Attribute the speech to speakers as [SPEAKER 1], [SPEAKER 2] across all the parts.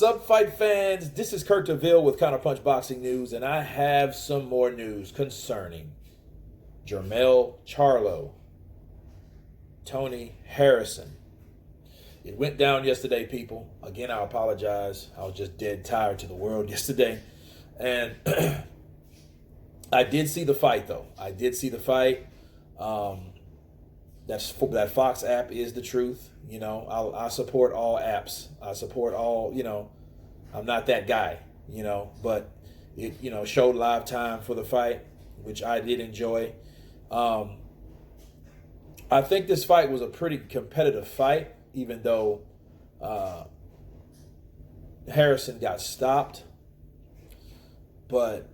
[SPEAKER 1] up, fight fans? This is Kurt DeVille with Counterpunch Boxing News, and I have some more news concerning Jermell Charlo, Tony Harrison. It went down yesterday, people. Again, I apologize. I was just dead tired to the world yesterday. And I did see the fight, though. I did see the fight. That Fox app is the truth. You know, I support all apps. I support all, I'm not that guy, but it, showed live time for the fight, which I did enjoy. I think this fight was a pretty competitive fight, even though Harrison got stopped. But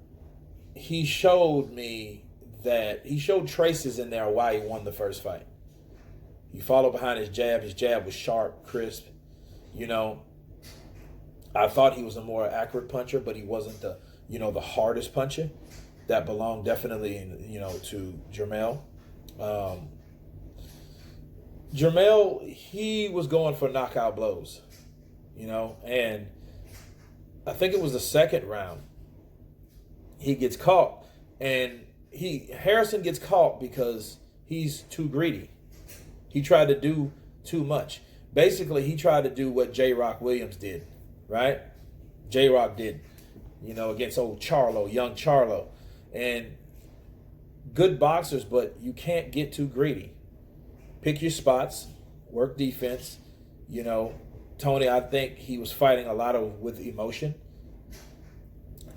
[SPEAKER 1] he showed traces in there why he won the first fight. He followed behind his jab. His jab was sharp, crisp. I thought he was a more accurate puncher, but he wasn't the hardest puncher. That belonged definitely to Jermell. Jermell, he was going for knockout blows, and I think it was the second round. He gets caught, and Harrison gets caught because he's too greedy. He tried to do too much. Basically, he tried to do what J-Rock Williams did, right? J-Rock did, against old Charlo, young Charlo. And good boxers, but you can't get too greedy. Pick your spots, work defense. Tony, I think he was fighting a lot with emotion.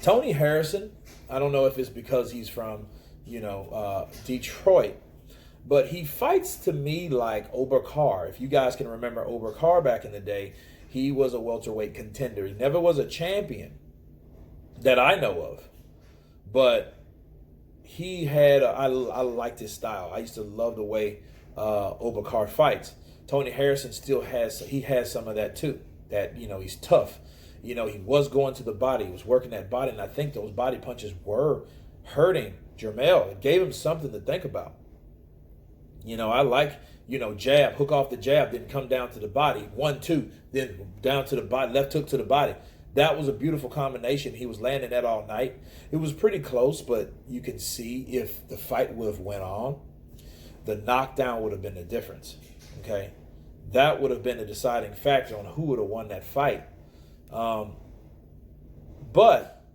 [SPEAKER 1] Tony Harrison, I don't know if it's because he's from, Detroit, but he fights to me like Oberkar. If you guys can remember Oberkar back in the day, he was a welterweight contender. He never was a champion that I know of, but he had, I liked his style. I used to love the way Oberkar fights. Tony Harrison still has some of that too. That, he's tough. He was going to the body. He was working that body, and I think those body punches were hurting Jermell. It gave him something to think about. I like, jab, hook off the jab, then come down to the body. 1-2, then down to the body, left hook to the body. That was a beautiful combination. He was landing that all night. It was pretty close, but you can see if the fight would have went on, the knockdown would have been the difference. Okay? That would have been the deciding factor on who would have won that fight. But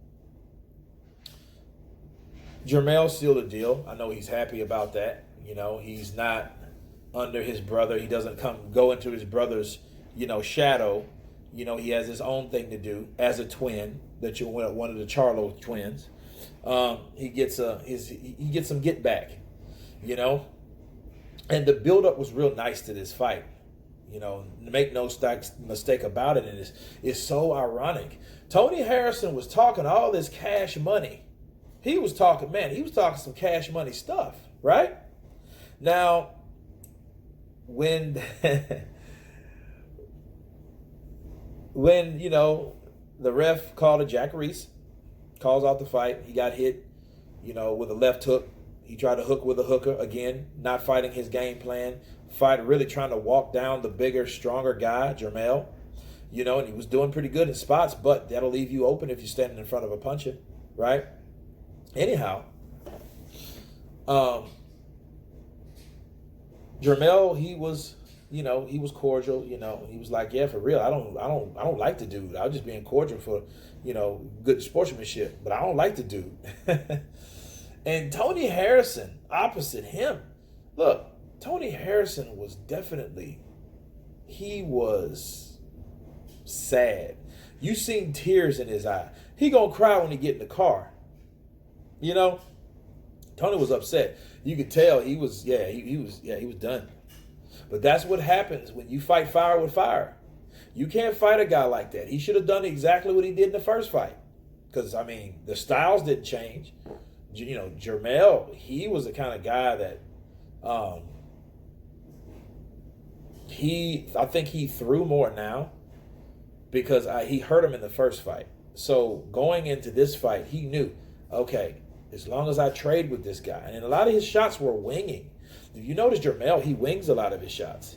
[SPEAKER 1] Jermell sealed a deal. I know he's happy about that. He's not under his brother. He doesn't go into his brother's, shadow. He has his own thing to do as a twin. That you're one of the Charlo twins. He gets some get back. And the buildup was real nice to this fight. Make no mistake about it. And it's so ironic. Tony Harrison was talking all this cash money. He was talking some cash money stuff, right? Now, when the ref called a Jack Reese, calls out the fight, he got hit, with a left hook. He tried to hook with a hooker, again, not fighting his game plan. Fight really trying to walk down the bigger, stronger guy, Jermell. And he was doing pretty good in spots, but that'll leave you open if you're standing in front of a puncher, right? Anyhow, Jermell, he was cordial. He was like, yeah, for real. I don't like the dude. I was just being cordial for, good sportsmanship, but I don't like the dude. And Tony Harrison, opposite him. Look, Tony Harrison was he was sad. You seen tears in his eye. He gonna cry when he get in the car. Tony was upset. You could tell he was done. But that's what happens when you fight fire with fire. You can't fight a guy like that. He should have done exactly what he did in the first fight. Because, the styles didn't change. Jermell, he was the kind of guy that I think he threw more now because he hurt him in the first fight. So going into this fight, he knew, okay, as long as I trade with this guy, and a lot of his shots were winging. If you notice Jermell, he wings a lot of his shots.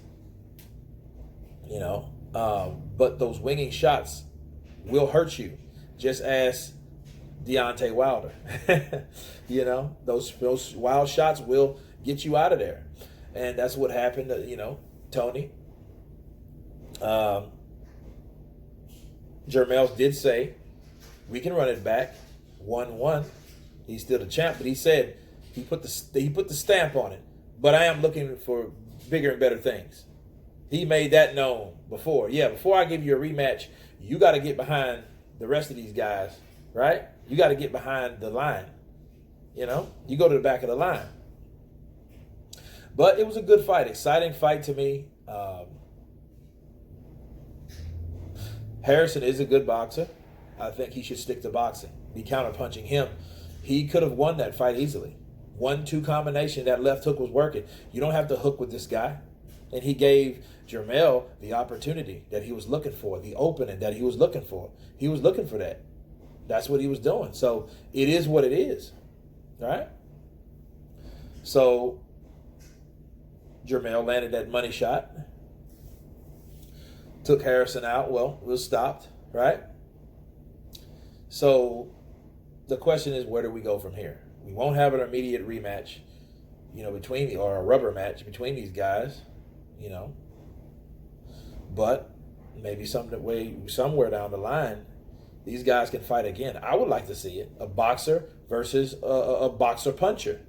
[SPEAKER 1] But those winging shots will hurt you. Just ask Deontay Wilder. You know, those wild shots will get you out of there. And that's what happened to, you know, Tony. Jermell did say, we can run it back 1-1. He's still the champ, but he said he put the stamp on it. But I am looking for bigger and better things. He made that known before. Yeah, before I give you a rematch, you got to get behind the rest of these guys, right? You got to get behind the line. You know, you go to the back of the line. But it was a good fight, exciting fight to me. Harrison is a good boxer. I think he should stick to boxing. Be counterpunching him. He could have won that fight easily. 1-2 combination, that left hook was working. You don't have to hook with this guy. And he gave Jermell the opportunity that he was looking for, the opening that he was looking for. He was looking for that. That's what he was doing. So it is what it is. All right? So Jermell landed that money shot. Took Harrison out. Well, it was stopped, right? So the question is, where do we go from here? We won't have an immediate rematch, you know, or a rubber match between these guys, you know. But maybe somewhere down the line, these guys can fight again. I would like to see it. A boxer versus a boxer puncher,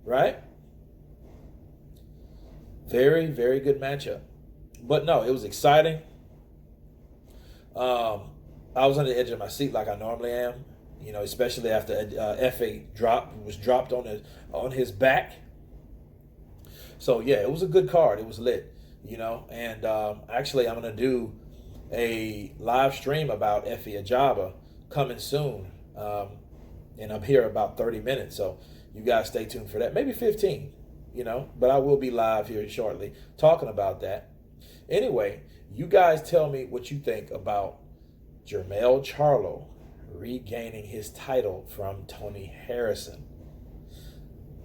[SPEAKER 1] right? Very, very good matchup. But no, it was exciting. I was on the edge of my seat like I normally am, you know, especially after Effie was dropped on his back. So yeah, it was a good card. It was lit, you know. And actually, I'm gonna do a live stream about Effie Ajaba coming soon, and I'm here about 30 minutes. So you guys stay tuned for that. Maybe 15, you know. But I will be live here shortly talking about that. Anyway, you guys tell me what you think about Jermell Charlo regaining his title from Tony Harrison.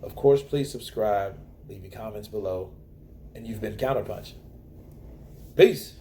[SPEAKER 1] Of course, please subscribe, leave your comments below, and you've been Counterpunch. Peace.